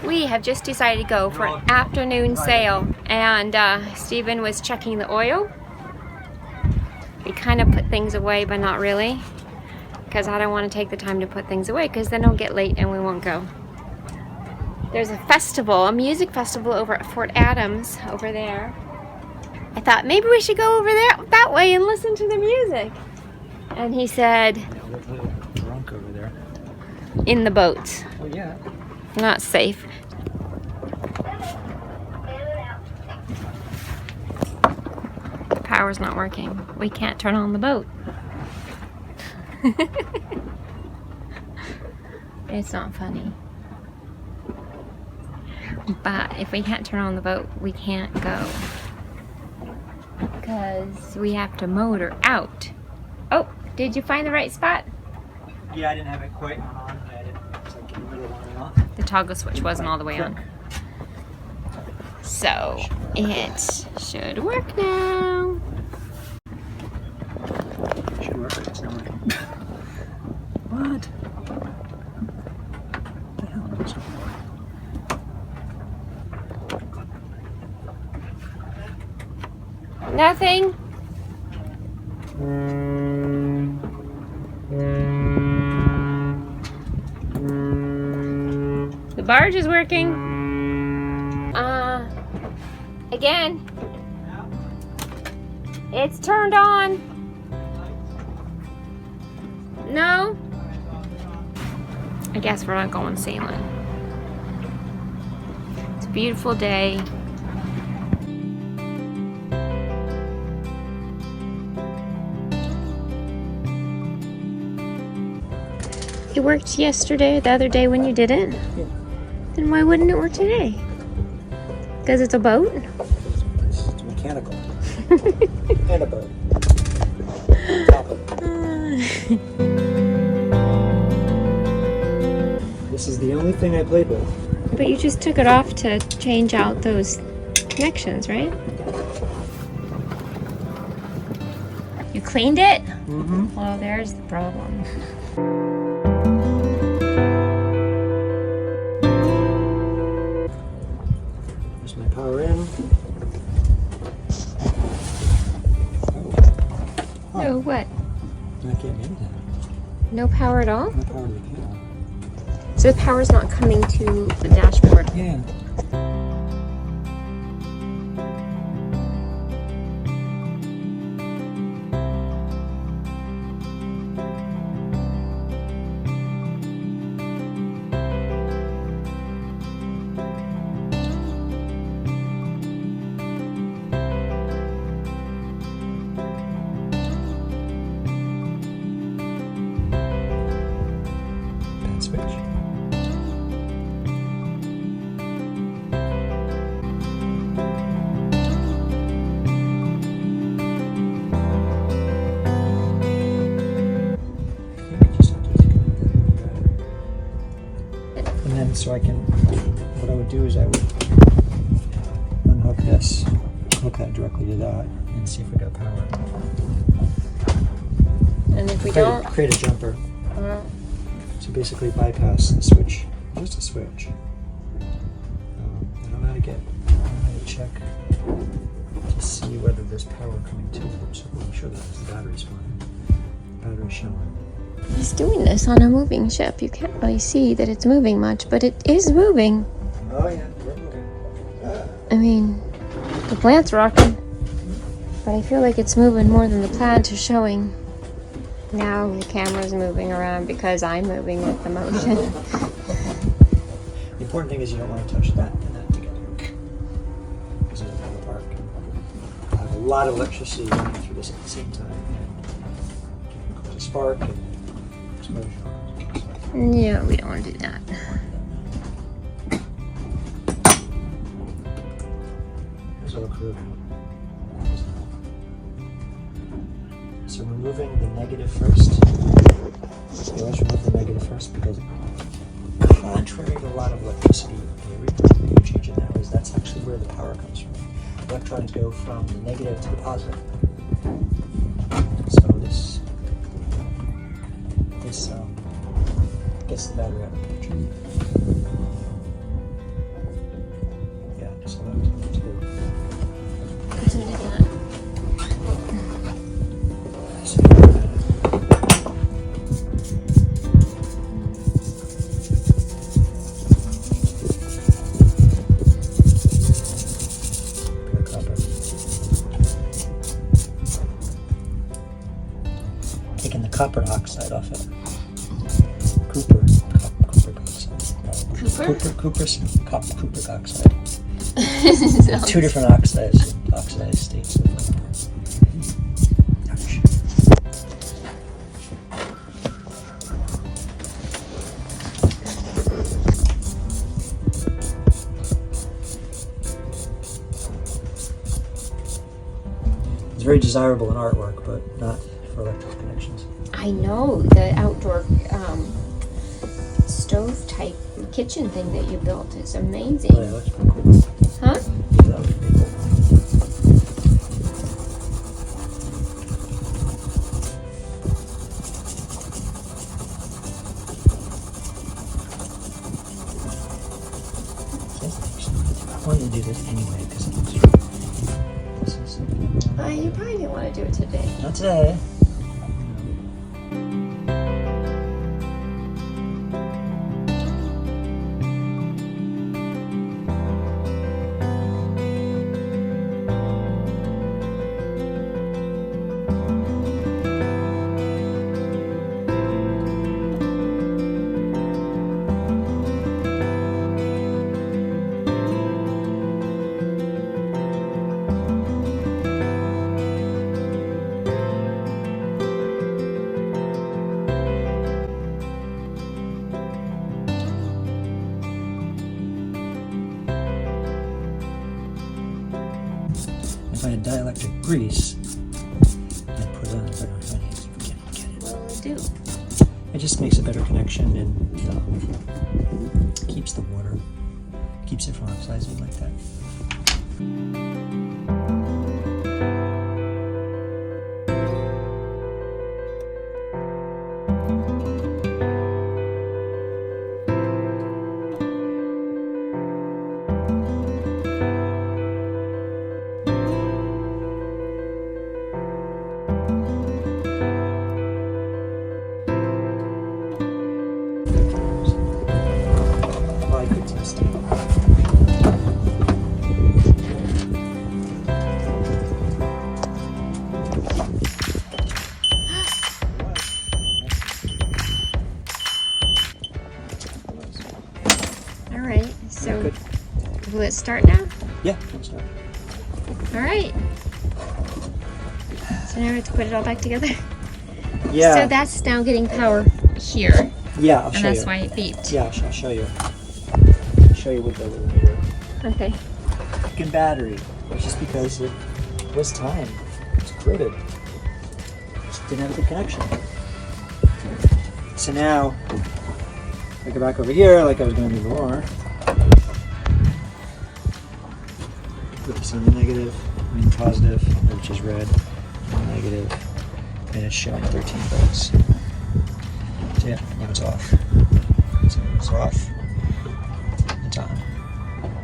We have just decided to go for an afternoon sail, and Stephen was checking the oil. We kind of put things away, but not really, because I don't want to take the time to put things away because then it'll get late and we won't go. There's a festival, a music festival over at Fort Adams over there. I thought maybe we should go over there that way and listen to the music. And he said, we're a little drunk over there. In the boat. Oh yeah. Not safe. The power's not working. We can't turn on the boat. It's not funny. But if we can't turn on the boat, we can't go. Because we have to motor out. Oh, did you find the right spot? Yeah, I didn't have it quite on. I didn't. It's like in the middle one off. The toggle switch wasn't all the way on. So it should work now. Should work. It's not working. What? What the hell? What's going on? Nothing. The barge is working. Again. It's turned on. No. I guess we're not going sailing. It's a beautiful day. It worked yesterday or the other day when you didn't? Yeah. Then why wouldn't it work today? Because it's a boat? It's mechanical. And a boat. Top of it. This is the only thing I played with. But you just took it off to change out those connections, right? You cleaned it? Mm-hmm. Well, there's the problem. There's my power in. Oh, what? Not getting into that. No power at all? No power to the panel. So the power's not coming to the dashboard. Yeah. Switch. And then so I can, what I would do is I would unhook this, hook that directly to that, and see if we got power. And if we don't... Create a jumper. So basically bypass the switch, just a switch. I don't know how to check to see whether there's power coming to it. So I'm sure that the battery's fine. Battery's showing. He's doing this on a moving ship. You can't really see that it's moving much, but it is moving. Oh yeah, we're moving. I mean, the plant's rocking, but I feel like it's moving more than the plant is showing. Now the camera's moving around because I'm moving with the motion. The important thing is you don't want to touch that and that together. Because it'll fall apart. I have a lot of electricity running through this at the same time. And it can cause a spark and explosion. Yeah, we don't want to do that. Here's all corroded. So removing the negative first. You always remove the negative first because contrary to a lot of electricity theory, the change in that is that's actually where the power comes from. Electrons go from the negative to the positive. So this gets the battery out of the picture. copper oxide off it. Cooper oxide. Cooper oxide. Two different oxidized states of ouch. It's very desirable in artwork, but not for electrical connections. I know, the outdoor stove type kitchen thing that you built is amazing. Oh yeah, that's pretty cool. Huh? Yeah, that was pretty cool. I wanted to do this anyway because it looks really. You probably didn't want to do it today. Not today. If I had dielectric grease, I'd put it on, but if I can't get it. Well, I do. It just makes a better connection and keeps the water, keeps it from oxidizing like that. All right, so Good. will it start now? Yeah, let's start. All right. So now we have to put it all back together. Yeah. So that's now getting power here, Yeah, I'll and show that's you. why it beeped. Yeah, I'll show you. I'll show you with the little meter. Okay. Freaking battery. It's just because it was time. It's gridded. Just didn't have a good connection. So now, I go back over here like I was going to do before. Put this on the negative, I mean positive, which is red, negative, and it's showing 13 volts. So yeah, now it's off. So it's off. It's on.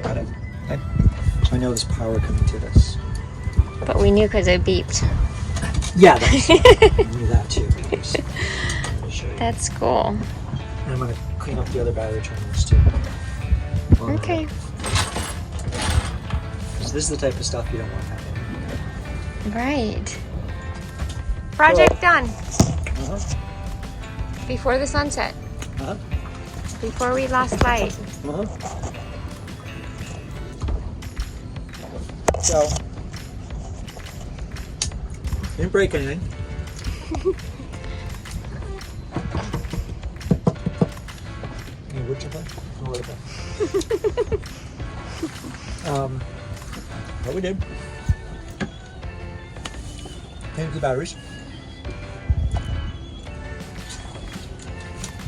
Got it. Okay. So I know there's power coming to this. But we knew because it beeped. Yeah, that's, I knew that too. I'll show you. That's cool. And I'm going to clean up the other battery terminals too. Okay. Because this is the type of stuff you don't want happening. Right. Project done. Uh-huh. Before the sunset. Uh-huh. Before we lost light. Uh-huh. So, didn't break anything. Any wood chipper? No wood chipper. What we did, cleaned up the batteries,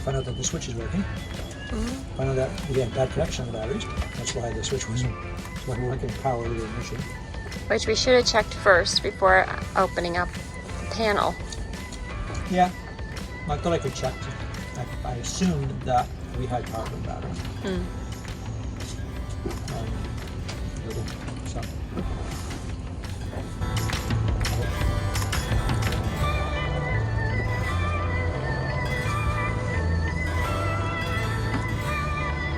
found out that the switch is working, found out that we had bad connection on the batteries, that's why the switch wasn't getting power to the ignition. Which we should have checked first before opening up the panel. Yeah, I thought I could check. I assumed that we had power in the batteries.